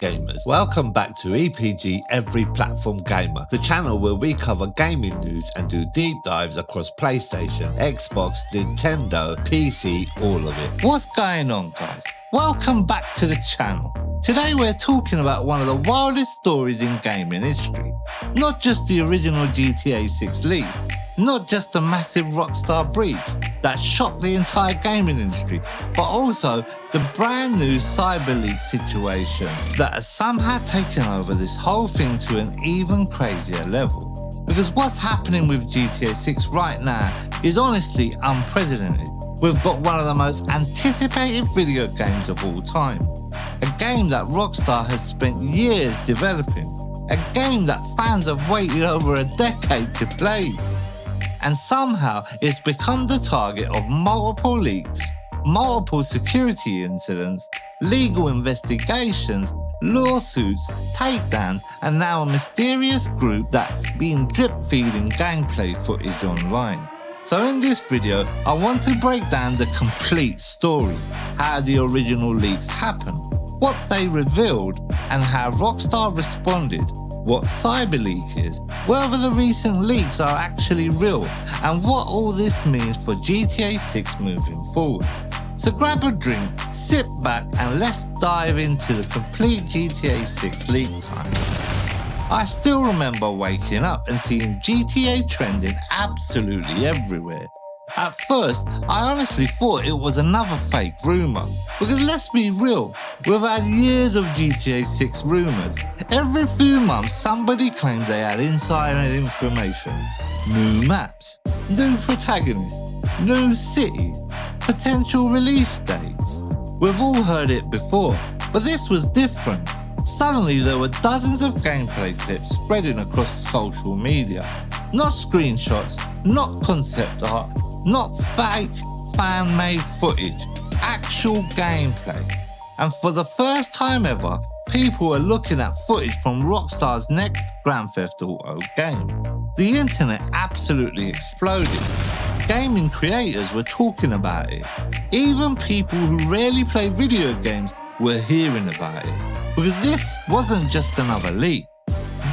gamers. Welcome back to EPG Every Platform Gamer, the channel where we cover gaming news and do deep dives across PlayStation, Xbox, Nintendo, PC, all of it. What's going on, guys? Welcome back to the channel. Today we're talking about one of the wildest stories in gaming history. Not just the original GTA 6 leaks, not just a massive Rockstar breach that shocked the entire gaming industry, but also the brand new CyberLeak situation that has somehow taken over this whole thing to an even crazier level. Because what's happening with GTA 6 right now is honestly unprecedented. We've got one of the most anticipated video games of all time. A game that Rockstar has spent years developing. A game that fans have waited over a decade to play. And somehow it's become the target of multiple leaks, multiple security incidents, legal investigations, lawsuits, takedowns, and now a mysterious group that's been drip-feeding gameplay footage online. So in this video, I want to break down the complete story, how the original leaks happened, what they revealed, and how Rockstar responded, what CyberLeak is, whether the recent leaks are actually real, and what all this means for GTA 6 moving forward. So grab a drink, sit back, and let's dive into the complete GTA 6 leak time. I still remember waking up and seeing GTA trending absolutely everywhere. At first, I honestly thought it was another fake rumour. Because let's be real, we've had years of GTA 6 rumours. Every few months somebody claimed they had insider information. New maps, new protagonists, new city, potential release dates. We've all heard it before, but this was different. Suddenly there were dozens of gameplay clips spreading across social media. Not screenshots, not concept art, not fake fan-made footage, actual gameplay. And for the first time ever, people were looking at footage from Rockstar's next Grand Theft Auto game. The internet absolutely exploded. Gaming creators were talking about it. Even people who rarely play video games were hearing about it. Because this wasn't just another leak.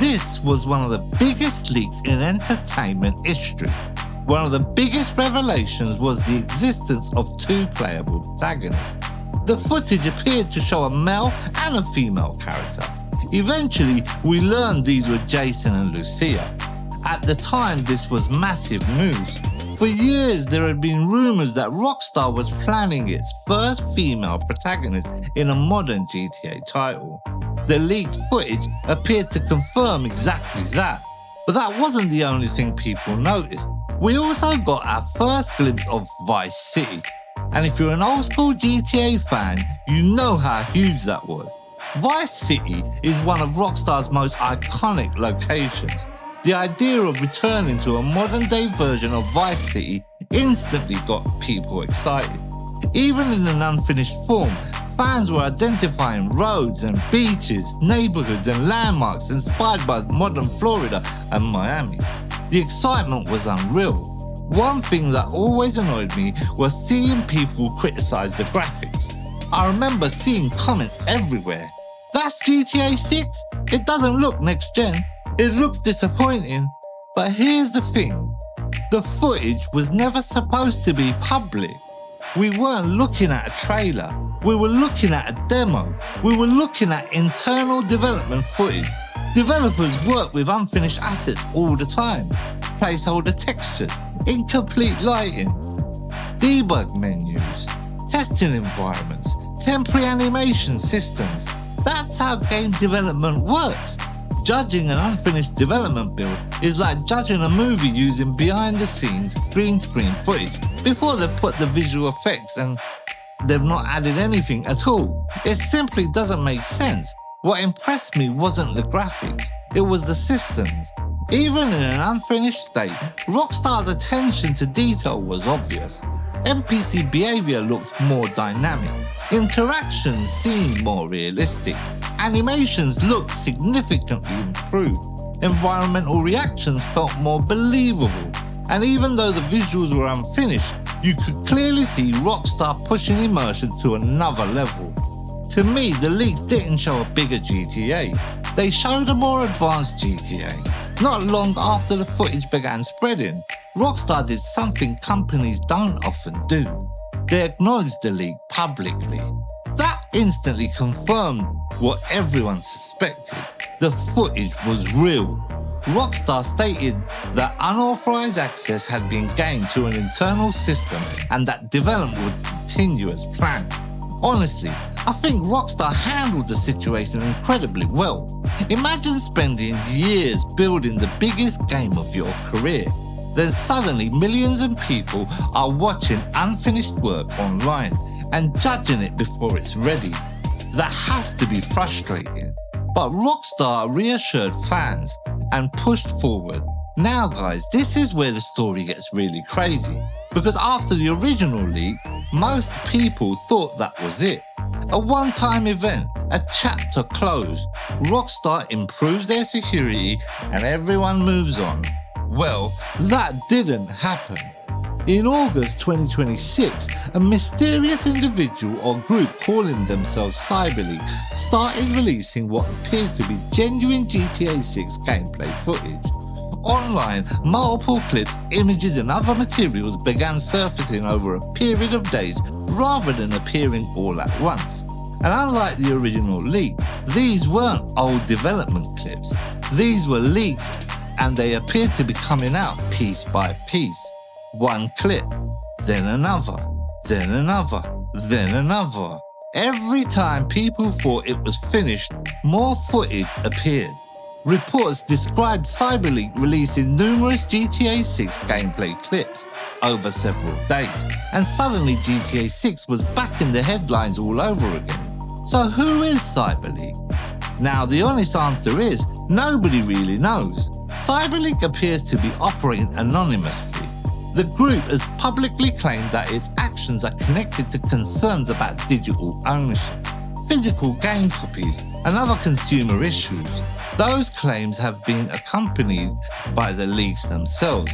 This was one of the biggest leaks in entertainment history. One of the biggest revelations was the existence of two playable protagonists. The footage appeared to show a male and a female character. Eventually, we learned these were Jason and Lucia. At the time, this was massive news. For years, there had been rumours that Rockstar was planning its first female protagonist in a modern GTA title. The leaked footage appeared to confirm exactly that. But that wasn't the only thing people noticed. We also got our first glimpse of Vice City. And if you're an old school GTA fan, you know how huge that was. Vice City is one of Rockstar's most iconic locations. The idea of returning to a modern day version of Vice City instantly got people excited. Even in an unfinished form, fans were identifying roads and beaches, neighborhoods and landmarks inspired by modern Florida and Miami. The excitement was unreal. One thing that always annoyed me was seeing people criticize the graphics. I remember seeing comments everywhere. That's GTA 6? It doesn't look next gen. It looks disappointing. But here's the thing. The footage was never supposed to be public. We weren't looking at a trailer. We were looking at a demo. We were looking at internal development footage. Developers work with unfinished assets all the time. Placeholder textures, incomplete lighting, debug menus, testing environments, temporary animation systems. That's how game development works. Judging an unfinished development build is like judging a movie using behind-the-scenes green screen footage before they've put the visual effects and they've not added anything at all. It simply doesn't make sense. What impressed me wasn't the graphics, it was the systems. Even in an unfinished state, Rockstar's attention to detail was obvious. NPC behavior looked more dynamic. Interactions seemed more realistic. Animations looked significantly improved. Environmental reactions felt more believable. And even though the visuals were unfinished, you could clearly see Rockstar pushing immersion to another level. To me, the leaks didn't show a bigger GTA. They showed a more advanced GTA. Not long after the footage began spreading, Rockstar did something companies don't often do. They acknowledged the leak publicly. That instantly confirmed what everyone suspected. The footage was real. Rockstar stated that unauthorized access had been gained to an internal system and that development would continue as planned. Honestly, I think Rockstar handled the situation incredibly well. Imagine spending years building the biggest game of your career. Then suddenly millions of people are watching unfinished work online and judging it before it's ready. That has to be frustrating. But Rockstar reassured fans and pushed forward. Now guys, this is where the story gets really crazy. Because after the original leak, most people thought that was it. A one-time event, a chapter closed. Rockstar improves their security and everyone moves on. Well, that didn't happen. In August 2026, a mysterious individual or group calling themselves CyberLeak started releasing what appears to be genuine GTA 6 gameplay footage. Online, multiple clips, images and other materials began surfacing over a period of days rather than appearing all at once. And unlike the original leak, these weren't old development clips. These were leaks and they appeared to be coming out piece by piece. One clip, then another, then another, then another. Every time people thought it was finished, more footage appeared. Reports described CyberLeak releasing numerous GTA 6 gameplay clips over several days, and suddenly GTA 6 was back in the headlines all over again. So who is CyberLeak? Now the honest answer is, nobody really knows. CyberLeak appears to be operating anonymously. The group has publicly claimed that its actions are connected to concerns about digital ownership, physical game copies, and other consumer issues. Those claims have been accompanied by the leaks themselves.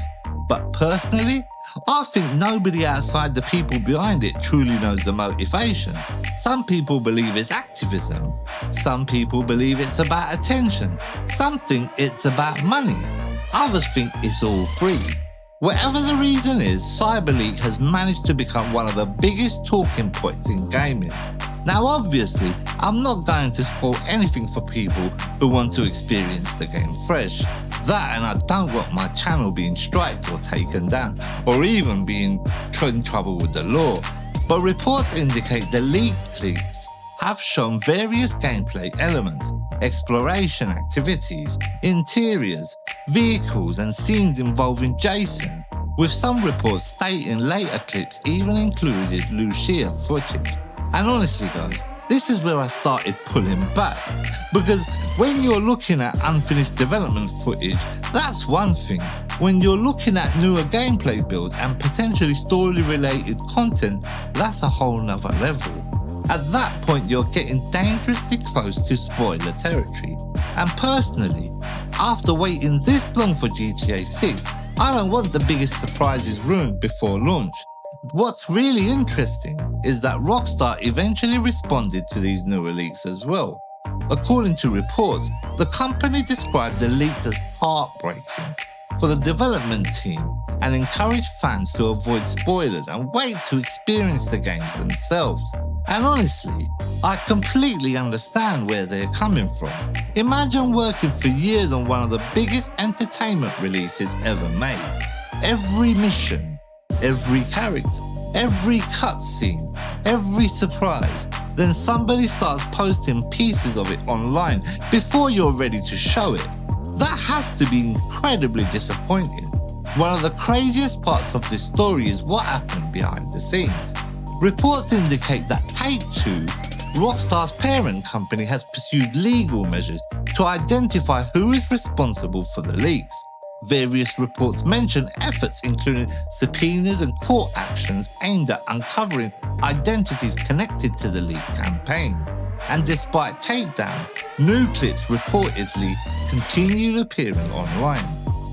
But personally, I think nobody outside the people behind it truly knows the motivation. Some people believe it's activism. Some people believe it's about attention. Some think it's about money. Others think it's all free. Whatever the reason is, CyberLeak has managed to become one of the biggest talking points in gaming. Now obviously, I'm not going to spoil anything for people who want to experience the game fresh. That, and I don't want my channel being striked or taken down, or even being in trouble with the law. But reports indicate the leaked clips have shown various gameplay elements, exploration activities, interiors, vehicles and scenes involving Jason, with some reports stating later clips even included Lucia footage. And honestly guys, this is where I started pulling back, because when you're looking at unfinished development footage, that's one thing. When you're looking at newer gameplay builds and potentially story related content, that's a whole nother level. At that point you're getting dangerously close to spoiler territory. And personally, after waiting this long for GTA 6, I don't want the biggest surprises ruined before launch. What's really interesting is that Rockstar eventually responded to these newer leaks as well. According to reports, the company described the leaks as heartbreaking for the development team and encouraged fans to avoid spoilers and wait to experience the games themselves. And honestly, I completely understand where they're coming from. Imagine working for years on one of the biggest entertainment releases ever made. Every mission, every character, every cutscene, every surprise. Then somebody starts posting pieces of it online before you're ready to show it. That has to be incredibly disappointing. One of the craziest parts of this story is what happened behind the scenes. Reports indicate that Take-Two, Rockstar's parent company, has pursued legal measures to identify who is responsible for the leaks. Various reports mention efforts including subpoenas and court actions aimed at uncovering identities connected to the leak campaign. And despite takedown, new clips reportedly continued appearing online.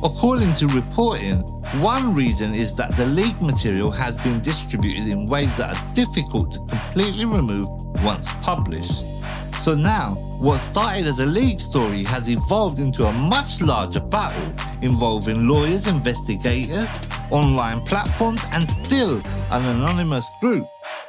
According to reporting, one reason is that the leaked material has been distributed in ways that are difficult to completely remove once published. So now, what started as a leak story has evolved into a much larger battle involving lawyers, investigators, online platforms, and still an anonymous group.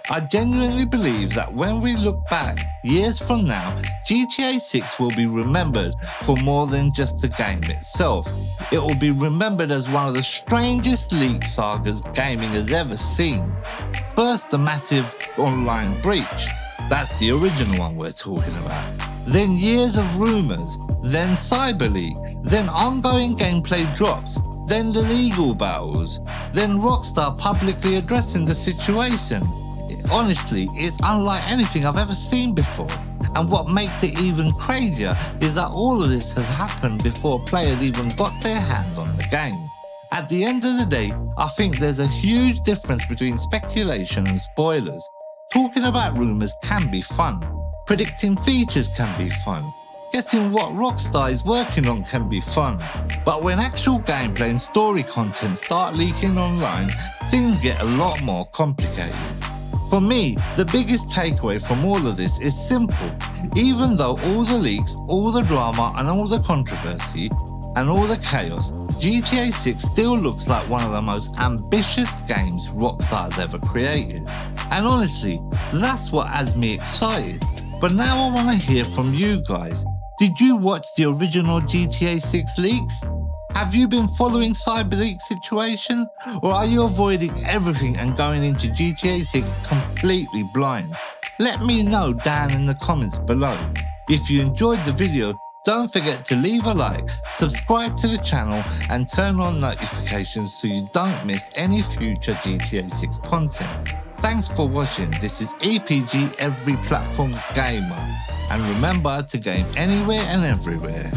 I genuinely believe that when we look back years from now, GTA 6 will be remembered for more than just the game itself. It will be remembered as one of the strangest leak sagas gaming has ever seen. First, the massive online breach. That's the original one we're talking about. Then years of rumours, then CyberLeak, then ongoing gameplay drops, then the legal battles, then Rockstar publicly addressing the situation. Honestly, it's unlike anything I've ever seen before. And what makes it even crazier is that all of this has happened before players even got their hands on the game. At the end of the day, I think there's a huge difference between speculation and spoilers. Talking about rumours can be fun. Predicting features can be fun. Guessing what Rockstar is working on can be fun. But when actual gameplay and story content start leaking online, things get a lot more complicated. For me, the biggest takeaway from all of this is simple. Even though all the leaks, all the drama and all the controversy and all the chaos, GTA 6 still looks like one of the most ambitious games Rockstar has ever created. And honestly, that's what has me excited. But now I want to hear from you guys. Did you watch the original GTA 6 leaks? Have you been following CyberLeak's situation? Or are you avoiding everything and going into GTA 6 completely blind? Let me know down in the comments below. If you enjoyed the video, don't forget to leave a like, subscribe to the channel and turn on notifications so you don't miss any future GTA 6 content. Thanks for watching. This is EPG Every Platform Gamer. And remember to game anywhere and everywhere.